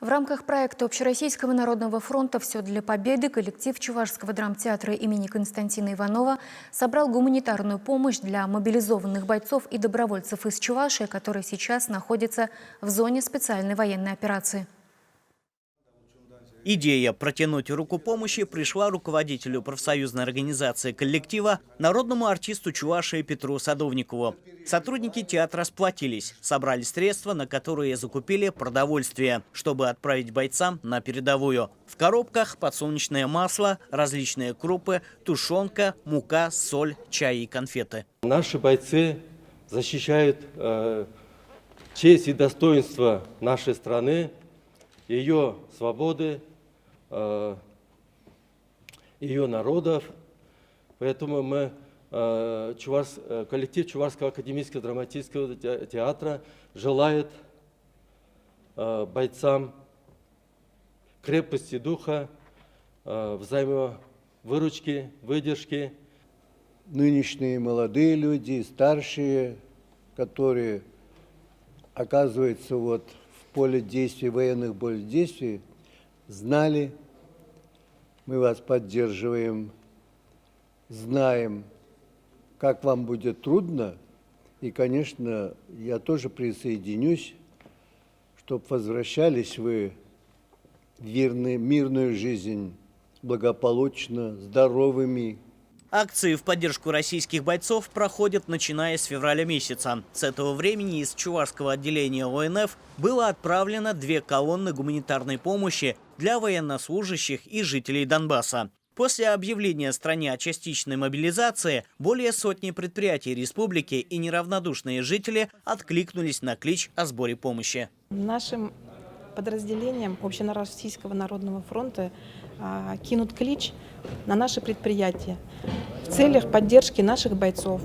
В рамках проекта Общероссийского народного фронта «Все для победы» коллектив Чувашского драмтеатра имени Константина Иванова собрал гуманитарную помощь для мобилизованных бойцов и добровольцев из Чувашии, которые сейчас находятся в зоне специальной военной операции. Идея протянуть руку помощи пришла руководителю профсоюзной организации коллектива, народному артисту Чувашии Петру Садовникову. Сотрудники театра сплотились, собрали средства, на которые закупили продовольствие, чтобы отправить бойцам на передовую. В коробках подсолнечное масло, различные крупы, тушенка, мука, соль, чай и конфеты. Наши бойцы защищают честь и достоинство нашей страны, ее свободы, ее народов. Поэтому мы, коллектив Чувашского академического драматического театра желает бойцам крепости духа, взаимовыручки, выдержки. Нынешние молодые люди, старшие, которые оказываются вот в поле действий, военных боевых действий, знали, мы вас поддерживаем, знаем, как вам будет трудно. И, конечно, я тоже присоединюсь, чтобы возвращались вы в мирную жизнь, благополучно, здоровыми. Акции в поддержку российских бойцов проходят начиная с февраля месяца. С этого времени из чувашского отделения ОНФ было отправлено 2 колонны гуманитарной помощи для военнослужащих и жителей Донбасса. После объявления стране о частичной мобилизации более сотни предприятий республики и неравнодушные жители откликнулись на клич о сборе помощи. Нашим подразделением Общероссийского народного фронта кинут клич на наши предприятия в целях поддержки наших бойцов,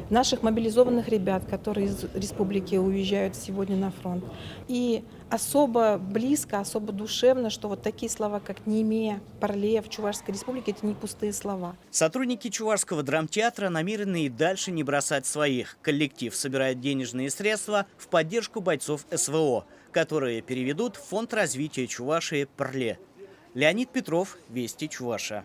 наших мобилизованных ребят, которые из республики уезжают сегодня на фронт. И особо близко, особо душевно, что вот такие слова, как «Немея», «Парле» в Чувашской республике – это не пустые слова. Сотрудники Чувашского драмтеатра намерены и дальше не бросать своих. Коллектив собирает денежные средства в поддержку бойцов СВО, которые переведут в Фонд развития Чувашии «Парле». Леонид Петров, Вести Чуваша.